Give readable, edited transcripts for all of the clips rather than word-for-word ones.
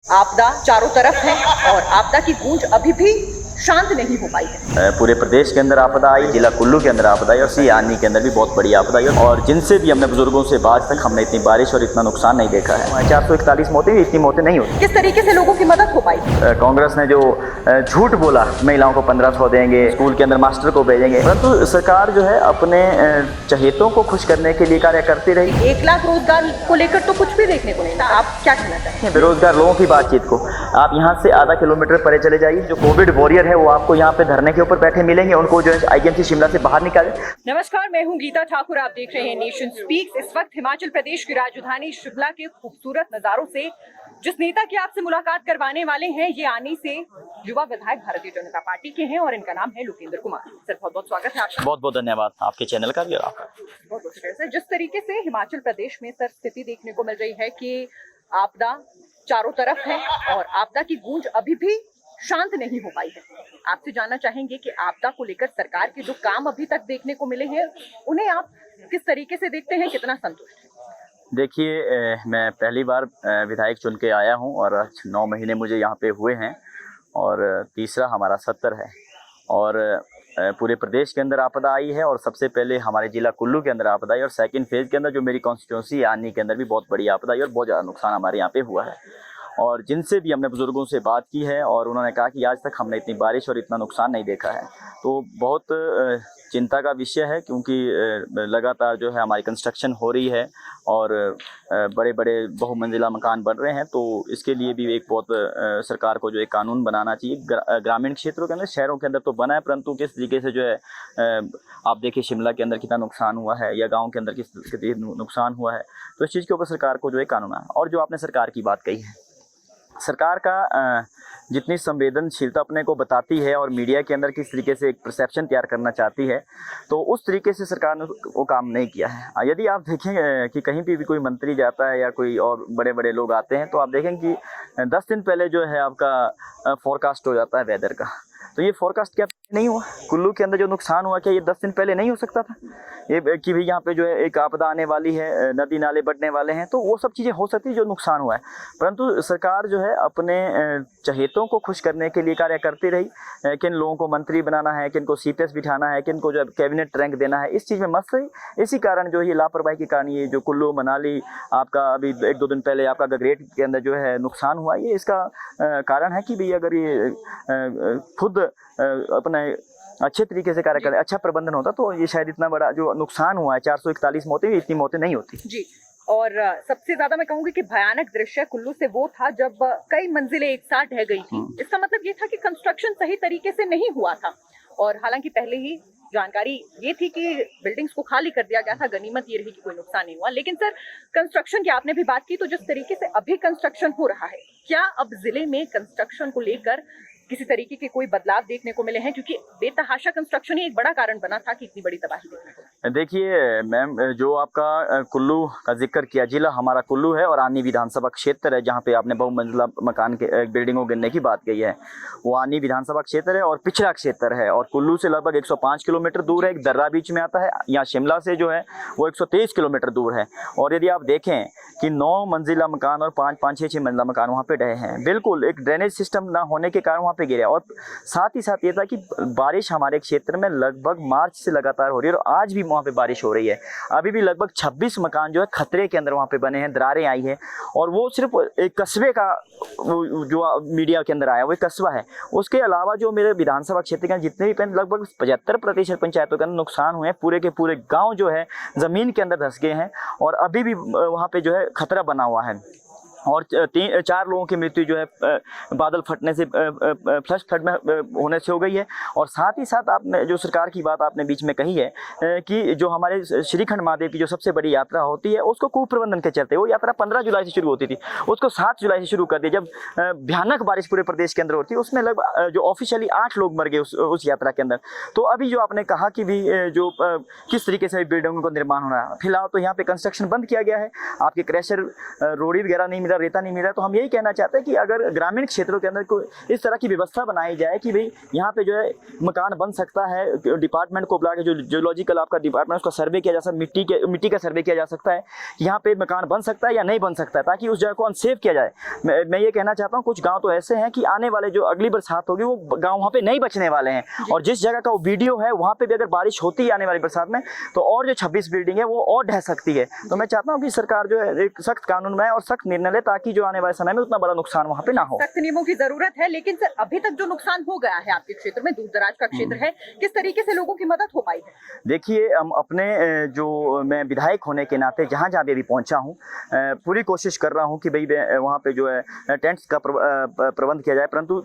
आपदा चारों तरफ है और आपदा की गूंज अभी भी शांत नहीं हो पाई है। पूरे प्रदेश के अंदर आपदा आई, जिला कुल्लू के अंदर आपदा आई और सियानी के अंदर भी बहुत बड़ी आपदा आई और जिनसे भी हमने बुजुर्गों से आज तक हमने इतनी बारिश और इतना नुकसान नहीं देखा है। 441 मौतें भी, इतनी मौतें नहीं होती। किस तरीके से लोगों की मदद हो पाई? कांग्रेस ने जो झूठ बोला महिलाओं को 1500 देंगे, स्कूल के अंदर मास्टर को भेजेंगे, परंतु सरकार जो है अपने चहेतों को खुश करने के लिए कार्य करती रही। 1 लाख रोजगार को लेकर तो कुछ भी देखने को नहीं था। आप क्या कहना चाहते हैं? बेरोजगार लोगों की बातचीत को आप यहाँ से आधा किलोमीटर परे चले जाइए, जो कोविड वॉरियर है वो आपको यहाँ पे धरने के ऊपर बैठे मिलेंगे, उनको जो है आईजीएमसी शिमला से बाहर निकाले। नमस्कार, मैं हूँ गीता ठाकुर, आप देख रहे हैं नेशन स्पीक्स। इस वक्त हिमाचल प्रदेश की राजधानी शिमला के खूबसूरत नजारों से जिस नेता की आपसे मुलाकात करवाने वाले हैं, ये आनी से युवा विधायक भारतीय जनता पार्टी के हैं और इनका नाम है लोकेंद्र कुमार। सर, बहुत बहुत स्वागत है आपका। बहुत बहुत धन्यवाद आपके चैनल का भी और आपका। बहुत बहुत शुक्रिया सर। जिस तरीके से हिमाचल प्रदेश में सर स्थिति देखने को मिल रही है कि आपदा चारों तरफ है और आपदा की गूंज अभी भी शांत नहीं हो पाई है, आपसे जानना चाहेंगे कि आपदा को लेकर सरकार के जो काम अभी तक देखने को मिले हैं उन्हें आप किस तरीके से देखते हैं, कितना संतुष्ट हैं? देखिए, मैं पहली बार विधायक चुन के आया हूं और 9 महीने मुझे यहाँ पे हुए हैं और तीसरा हमारा सत्र है और पूरे प्रदेश के अंदर आपदा आई है और सबसे पहले हमारे जिला कुल्लू के अंदर आपदा आई और सेकंड फेज के अंदर जो मेरी कॉन्स्टिट्यूंसी आनी के अंदर भी बहुत बड़ी आपदा आई और बहुत ज़्यादा नुकसान हमारे यहाँ पे हुआ है। और जिनसे भी हमने बुजुर्गों से बात की है और उन्होंने कहा कि आज तक हमने इतनी बारिश और इतना नुकसान नहीं देखा है, तो बहुत चिंता का विषय है क्योंकि लगातार जो है हमारी कंस्ट्रक्शन हो रही है और बड़े बड़े बहुमंजिला मकान बन रहे हैं, तो इसके लिए भी एक बहुत सरकार को जो एक कानून बनाना चाहिए। ग्रामीण क्षेत्रों के अंदर, शहरों के अंदर तो बना है, परंतु किस तरीके से जो है आप देखिए शिमला के अंदर कितना नुकसान हुआ है या गाँव के अंदर किस नुकसान हुआ है, तो इस चीज़ के ऊपर सरकार को जो है कानून है। और जो आपने सरकार की बात कही है, सरकार का जितनी संवेदनशीलता अपने को बताती है और मीडिया के अंदर किस तरीके से एक परसेप्शन तैयार करना चाहती है, तो उस तरीके से सरकार ने वो काम नहीं किया है। यदि आप देखें कि कहीं भी कोई मंत्री जाता है या कोई और बड़े बड़े लोग आते हैं, तो आप देखें कि 10 दिन पहले जो है आपका फोरकास्ट हो जाता है वेदर का, तो ये फोरकास्ट क्या नहीं हुआ? कुल्लू के अंदर जो नुकसान हुआ, क्या ये 10 दिन पहले नहीं हो सकता था? ये कि भाई यहाँ पे जो है एक आपदा आने वाली है, नदी नाले बढ़ने वाले हैं, तो वो सब चीज़ें हो सकती है जो नुकसान हुआ है, परंतु सरकार जो है अपने चहेतों को खुश करने के लिए कार्य करती रही। किन लोगों को मंत्री बनाना है, किन को सीपीएस बिठाना है, किन को जो है कैबिनेट रैंक देना है, इस चीज़ में मस्त रही। इसी कारण जो ये लापरवाही के कारण ये जो कुल्लू मनाली आपका अभी 1-2 दिन पहले आपका गगरेट के अंदर जो है नुकसान हुआ, ये इसका कारण है कि भाई अगर ये खुद अपने अच्छे तरीके से कार्य करें, अच्छा प्रबंधन होता, तो ये शायद इतना बड़ा जो नुकसान हुआ है 441 मौतें, इतनी मौतें नहीं होती जी। और सबसे ज्यादा मैं कहूंगी कि भयानक दृश्य कुल्लू से वो था जब कई मंजिलें एक साथ ढह गई थी। इसका मतलब ये था कि कंस्ट्रक्शन सही तरीके से नहीं हुआ था और हालांकि पहले ही जानकारी ये थी कि बिल्डिंग्स को खाली कर दिया गया था, गनीमत ये रही कि कोई नुकसान नहीं हुआ। लेकिन सर, कंस्ट्रक्शन की आपने भी बात की, तो जिस तरीके से अभी कंस्ट्रक्शन हो रहा है, क्या अब जिले में कंस्ट्रक्शन को लेकर किसी तरीके के कोई बदलाव देखने को मिले हैं? क्योंकि बेतहाशा कंस्ट्रक्शन ही एक बड़ा कारण बना था कि इतनी बड़ी तबाही देखने को। देखिए मैम, जो आपका कुल्लू का जिक्र किया, जिला हमारा कुल्लू है और आनी विधानसभा क्षेत्र है, जहाँ पे आपने बहुमंजिला मकान के बिल्डिंगों गिरने की बात कही है, वो आनी विधानसभा क्षेत्र है और पिछड़ा क्षेत्र है और कुल्लू से लगभग 105 किलोमीटर दूर है। एक दर्रा बीच में आता है, यहाँ शिमला से जो है वो 123 किलोमीटर दूर है। और यदि आप देखें कि 9 मंजिला मकान और 5-5, 6-6 मंजिला मकान वहाँ पे ढहे हैं, बिल्कुल एक ड्रेनेज सिस्टम ना होने के कारण वहाँ पे गिरे। और साथ ही साथ ये था कि बारिश हमारे क्षेत्र में लगभग मार्च से लगातार हो रही है और आज भी वहाँ पे बारिश हो रही है। अभी भी लगभग 26 मकान जो है खतरे के अंदर वहाँ पे बने हैं, दरारें आई हैं और वो सिर्फ एक कस्बे का जो मीडिया के अंदर आया वो एक कस्बा है। उसके अलावा जो मेरे विधानसभा क्षेत्र के जितने भी लगभग 75% पंचायतों के अंदर नुकसान हुए हैं, पूरे के पूरे गाँव जो है ज़मीन के अंदर धंस गए हैं और अभी भी वहाँ पे जो है खतरा बना हुआ है और 3-4 लोगों की मृत्यु जो है बादल फटने से, फ्लश फ्लड में होने से हो गई है। और साथ ही साथ आपने जो सरकार की बात आपने बीच में कही है कि जो हमारे श्रीखंड महादेव की जो सबसे बड़ी यात्रा होती है, उसको कुप्रबंधन के चलते वो यात्रा 15 जुलाई से शुरू होती थी, उसको 7 जुलाई से शुरू कर दिया। जब भयानक बारिश पूरे प्रदेश के अंदर होती है, उसमें लगभग जो ऑफिशियली 8 लोग मर गए उस यात्रा के अंदर। तो अभी जो आपने कहा कि भी जो किस तरीके से बिल्डिंगों का निर्माण हो रहा है, फिलहाल तो यहाँ पे कंस्ट्रक्शन बंद किया गया है, आपके क्रैशर रोड़ी वगैरह नहीं रहा, रेता नहीं मिल रहा। तो हम यही कहना चाहते हैं कि अगर ग्रामीण क्षेत्रों के अंदर कोई इस तरह की व्यवस्था बनाई जाए कि भाई यहाँ पे जो है मकान बन सकता है, डिपार्टमेंट को बुला के जो जियोलॉजिकल आपका डिपार्टमेंट उसका सर्वे किया जा सकता है, मिट्टी का सर्वे किया जा सकता है, यहाँ पे मकान बन सकता है या नहीं बन सकता है, ताकि उस जगह को अनसेफ किया जाए। मैं ये कहना चाहता हूँ कुछ गाँव तो ऐसे हैं कि आने वाले जो अगली बरसात होगी वो गाँव वहाँ पे नहीं बचने वाले हैं, और जिस जगह का वो वीडियो है वहाँ पे भी अगर बारिश होती है आने वाली बरसात में तो और जो 26 बिल्डिंग है वो और ढह सकती है। तो मैं चाहता हूँ कि सरकार जो है एक सख्त कानून बनाए और सख्त निर्णय ले, ताकि जो आने वाले समय में उतना बड़ा नुकसान वहाँ पे ना हो। सख्त नियमों की जरूरत है, लेकिन सर अभी तक जो नुकसान हो गया है आपके क्षेत्र में, दूर दराज का क्षेत्र है, किस तरीके से लोगों की मदद हो पाई है? देखिए, हम अपने जो मैं विधायक होने के नाते जहाँ जहाँ भी अभी पहुँचा हूँ पूरी कोशिश कर रहा हूँ कि भाई वहाँ पे जो है टेंट्स का प्रबंध किया जाए, परंतु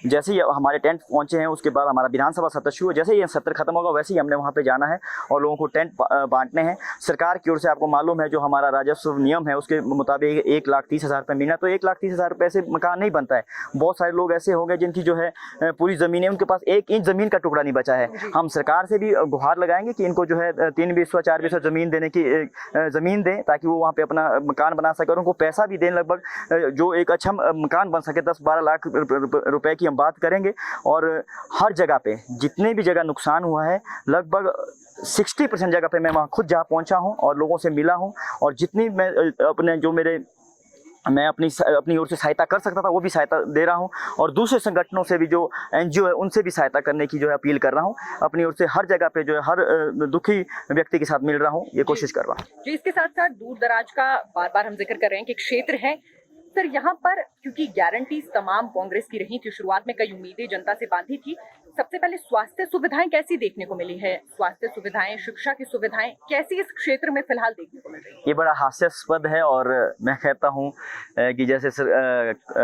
जैसे ही हमारे टेंट पहुँचे हैं उसके बाद हमारा विधानसभा सत्र शुरू, जैसे ही सत्र खत्म होगा वैसे ही हमने वहाँ पे जाना है और लोगों को टेंट बांटने हैं। सरकार की ओर से आपको मालूम है जो हमारा राजस्व नियम है उसके मुताबिक 1,30,000 रुपये मिलना, तो 1,30,000 रुपये से मकान नहीं बनता है। बहुत सारे लोग ऐसे हो गए जिनकी जो है पूरी ज़मीन है, उनके पास 1 इंच ज़मीन का टुकड़ा नहीं बचा है। हम सरकार से भी गुहार लगाएंगे कि इनको जो है 3 बीसवा 4 बीसवा ज़मीन देने की ज़मीन दें, ताकि वो वहाँ पे अपना मकान बना सके और उनको पैसा भी दें, लगभग जो एक अच्छा मकान बन सके। 10-12 लाख रुपए की हम बात करेंगे। और हर जगह पे जितने भी जगह नुकसान हुआ है लगभग 60% जगह पे मैं वहाँ खुद जहाँ पहुँचा हूँ और लोगों से मिला हूँ, और जितनी मैं अपने जो मैं अपनी ओर से सहायता कर सकता था वो भी सहायता दे रहा हूं, और दूसरे संगठनों से भी जो एनजीओ है उनसे भी सहायता करने की जो है अपील कर रहा हूं। अपनी ओर से हर जगह पे जो है हर दुखी व्यक्ति के साथ मिल रहा हूं, ये कोशिश कर रहा हूं। जी, इसके साथ साथ दूर दराज का बार बार हम जिक्र कर रहे हैं कि क्षेत्र है सर, यहाँ पर क्योंकि गारंटीज तमाम कांग्रेस की रही थी, शुरुआत में कई उम्मीदें जनता से बांधी थी। सबसे पहले स्वास्थ्य सुविधाएं कैसी देखने को मिली है? स्वास्थ्य सुविधाएं, शिक्षा की सुविधाएं कैसी इस क्षेत्र में फिलहाल देखने को मिल रही है? ये बड़ा हास्यास्पद है, और मैं कहता हूँ कि जैसे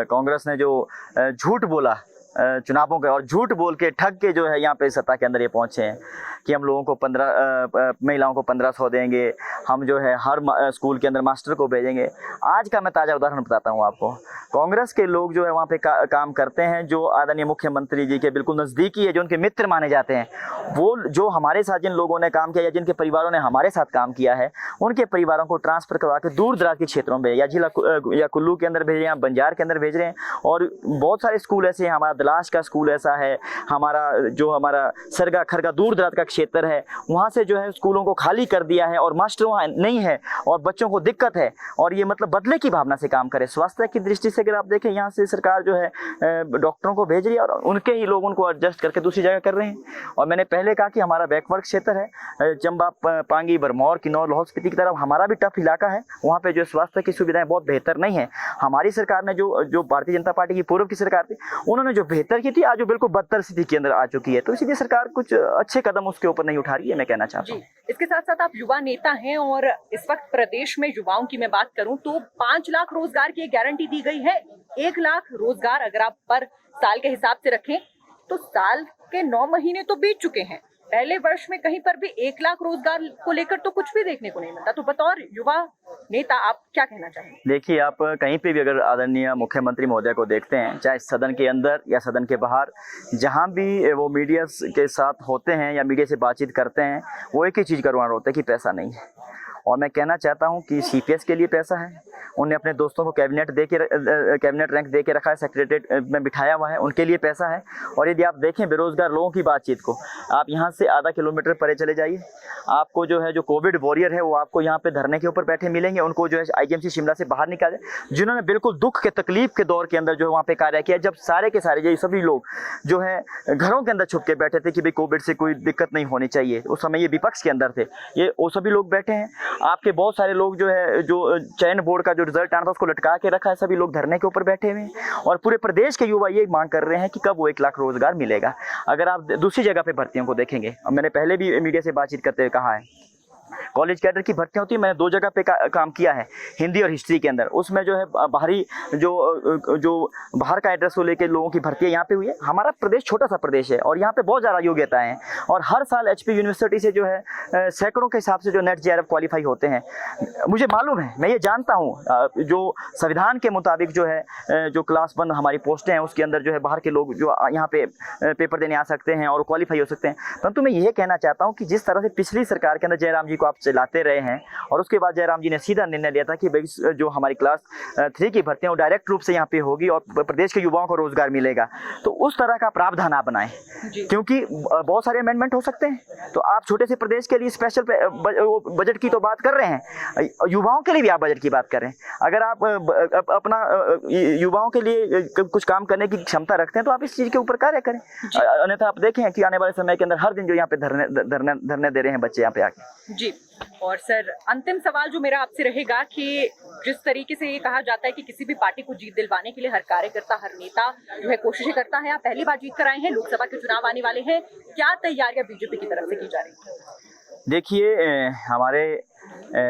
कांग्रेस ने जो झूठ बोला चुनावों के, और झूठ बोल के ठग के जो है यहाँ पे सत्ता के अंदर ये पहुँचे हैं कि हम लोगों को 15 महिलाओं को 1500 देंगे, हम जो है हर स्कूल के अंदर मास्टर को भेजेंगे। आज का मैं ताज़ा उदाहरण बताता हूँ आपको। कांग्रेस के लोग जो है वहाँ पे काम करते हैं, जो आदरणीय मुख्यमंत्री जी के बिल्कुल नज़दीकी है, जो उनके मित्र माने जाते हैं, वो जो हमारे साथ जिन लोगों ने काम किया या जिनके परिवारों ने हमारे साथ काम किया है, उनके परिवारों को ट्रांसफ़र करवा के दूर दराज के क्षेत्रों में या जिला या कुल्लू के अंदर भेज रहे हैं, बंजार के अंदर भेज रहे हैं। और बहुत सारे स्कूल ऐसे हैं, हमारा दलाश का स्कूल ऐसा है, हमारा सरगा खरगा दूर दराज का क्षेत्र है, वहाँ से जो है स्कूलों को खाली कर दिया है और मास्टर वहाँ नहीं है और बच्चों को दिक्कत है, और ये मतलब बदले की भावना से काम करे। स्वास्थ्य की दृष्टि से अगर आप देखें, यहाँ से सरकार जो है डॉक्टरों को भेज रही है और उनके ही लोग उनको एडजस्ट करके दूसरी जगह कर रहे हैं। और मैंने पहले कहा कि हमारा बैकवर्ड क्षेत्र है, चंबा, पांगी, बरमौर, किन्नौर, लाहौल स्पीति की तरफ हमारा भी टफ इलाका है, वहाँ पे जो स्वास्थ्य की सुविधाएं बहुत बेहतर नहीं है। हमारी सरकार ने जो भारतीय जनता पार्टी की पूर्व की सरकार थी, उन्होंने जो बेहतर की थी आज जो बिल्कुल बदतर स्थिति के अंदर आ चुकी है, तो इसीलिए सरकार कुछ अच्छे कदम उसके ऊपर नहीं उठा रही है, मैं कहना चाहता हूँ। इसके साथ साथ आप युवा नेता हैं, और इस वक्त प्रदेश में युवाओं की मैं बात करूं तो 5 लाख रोजगार की गारंटी दी गई है। 1 लाख रोजगार अगर आप पर साल के हिसाब से रखें तो साल के 9 महीने तो बीत चुके हैं। पहले वर्ष में कहीं पर भी 1 लाख रोजगार को लेकर तो कुछ भी देखने को नहीं मिलता। तो बतौर युवा नेता आप क्या कहना चाहेंगे? देखिए, आप कहीं पे भी अगर आदरणीय मुख्यमंत्री महोदय को देखते हैं, चाहे सदन के अंदर या सदन के बाहर, जहाँ भी वो मीडिया के साथ होते हैं या मीडिया से बातचीत करते हैं, वो एक ही चीज़ का रोना होता है कि पैसा नहीं है। और मैं कहना चाहता हूं कि सीपीएस के लिए पैसा है, उन्हें अपने दोस्तों को कैबिनेट रैंक दे के रखा है, सेक्रेटरीट में बिठाया हुआ है, उनके लिए पैसा है। और यदि आप देखें बेरोजगार लोगों की बातचीत को, आप यहाँ से आधा किलोमीटर परे चले जाइए, आपको जो है जो कोविड वॉरियर है वो आपको यहाँ पे धरने के ऊपर बैठे मिलेंगे। उनको जो है आईजीएमसी शिमला से बाहर निकाले, जिन्होंने बिल्कुल दुख के तकलीफ के दौर के अंदर जो है वहाँ पे कार्य किया, जब सारे के सारे ये सभी लोग जो है घरों के अंदर छुप के बैठे थे कि भाई कोविड से कोई दिक्कत नहीं होनी चाहिए। उस समय ये विपक्ष के अंदर थे, ये वो सभी लोग बैठे हैं। आपके बहुत सारे लोग जो है जो चयन बोर्ड का जो रिजल्ट आना था उसको लटका के रखा है, सभी लोग धरने के ऊपर बैठे हुए हैं। और पूरे प्रदेश के युवा ये मांग कर रहे हैं कि कब वो 1 लाख रोजगार मिलेगा। अगर आप दूसरी जगह पे भर्तियों को देखेंगे, मैंने पहले भी मीडिया से बातचीत करते हुए कहा है, कॉलेज कैडर की भर्तियाँ होती है, मैंने 2 जगह पे काम किया है, हिंदी और हिस्ट्री के अंदर। उसमें जो है बाहरी जो बाहर का एड्रेस को लेकर लोगों की भर्तियाँ यहाँ पे हुई है। हमारा प्रदेश छोटा सा प्रदेश है और यहाँ पे बहुत ज़्यादा योग्यताएं हैं, और हर साल एचपी यूनिवर्सिटी से जो है सैकड़ों के हिसाब से जो नेट जेआरएफ क्वालिफाई होते हैं। मुझे मालूम है, मैं ये जानता हूँ, जो संविधान के मुताबिक जो है जो क्लास 1 हमारी पोस्टें हैं उसके अंदर जो है बाहर के लोग जो यहाँ पे पेपर देने आ सकते हैं और क्वालिफाई हो सकते हैं। परंतु मैं ये कहना चाहता हूँ कि जिस तरह से पिछली सरकार के अंदर जयराम जी को आप चलाते रहे हैं। और उसके बाद जयराम जी ने सीधा निर्णय लिया था कि भाई जो हमारी क्लास 3 की भर्ती है वो डायरेक्ट रूप से यहाँ पे होगी और प्रदेश के युवाओं को रोजगार मिलेगा। तो उस तरह का प्रावधान आप बनाएं, क्योंकि बहुत सारे अमेंडमेंट हो सकते हैं। तो आप छोटे से प्रदेश के लिए स्पेशल बजट की तो बात कर रहे हैं, युवाओं के लिए भी आप बजट की बात कर रहे हैं। अगर आप अपना युवाओं के लिए कुछ काम करने की क्षमता रखते हैं तो आप इस चीज के ऊपर कार्य करें। अन्यथा आप देखें कि आने वाले समय के अंदर हर दिन जो यहाँ पे धरने दे रहे हैं बच्चे यहाँ पे आके। जी, और सर अंतिम सवाल जो मेरा आपसे रहेगा कि जिस तरीके से ये कहा जाता है कि किसी भी पार्टी को जीत दिलवाने के लिए हर कार्यकर्ता, हर नेता जो है कोशिशें करता है, आप पहली बार जीत कर आए हैं, लोकसभा के चुनाव आने वाले हैं, क्या तैयारियां बीजेपी की तरफ से की जा रही है? देखिए, हमारे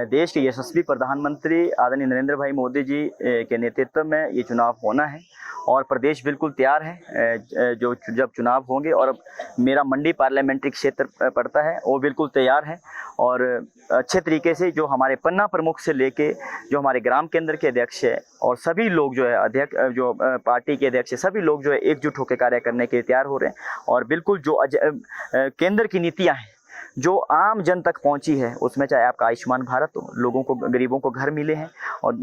देश के यशस्वी प्रधानमंत्री आदरणीय नरेंद्र भाई मोदी जी के नेतृत्व में ये चुनाव होना है और प्रदेश बिल्कुल तैयार है। जो जब चुनाव होंगे, और मेरा मंडी पार्लियामेंट्री क्षेत्र पड़ता है, वो बिल्कुल तैयार है और अच्छे तरीके से जो हमारे पन्ना प्रमुख से लेके जो हमारे ग्राम केंद्र के अध्यक्ष है और सभी लोग जो है अध्यक्ष, जो पार्टी के अध्यक्ष है, सभी लोग जो है एकजुट होकर कार्य करने के लिए तैयार हो रहे हैं। और बिल्कुल जो केंद्र की नीतियाँ हैं जो आम जन तक पहुंची है, उसमें चाहे आपका आयुष्मान भारत हो, लोगों को, गरीबों को घर मिले हैं और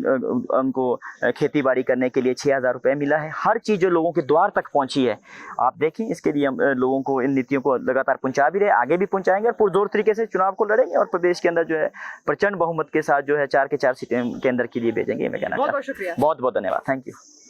उनको खेती बाड़ी करने के लिए 6,000 रुपये मिला है, हर चीज़ जो लोगों के द्वार तक पहुंची है, आप देखें। इसके लिए हम लोगों को इन नीतियों को लगातार पहुंचा भी रहे, आगे भी पहुंचाएंगे और पुरजोर तरीके से चुनाव को लड़ेंगे और प्रदेश के अंदर जो है प्रचंड बहुमत के साथ जो है 4 के 4 सीटें केंद्र के लिए भेजेंगे। मैं कहना चाहता हूँ। बहुत बहुत शुक्रिया, बहुत बहुत धन्यवाद, थैंक यू।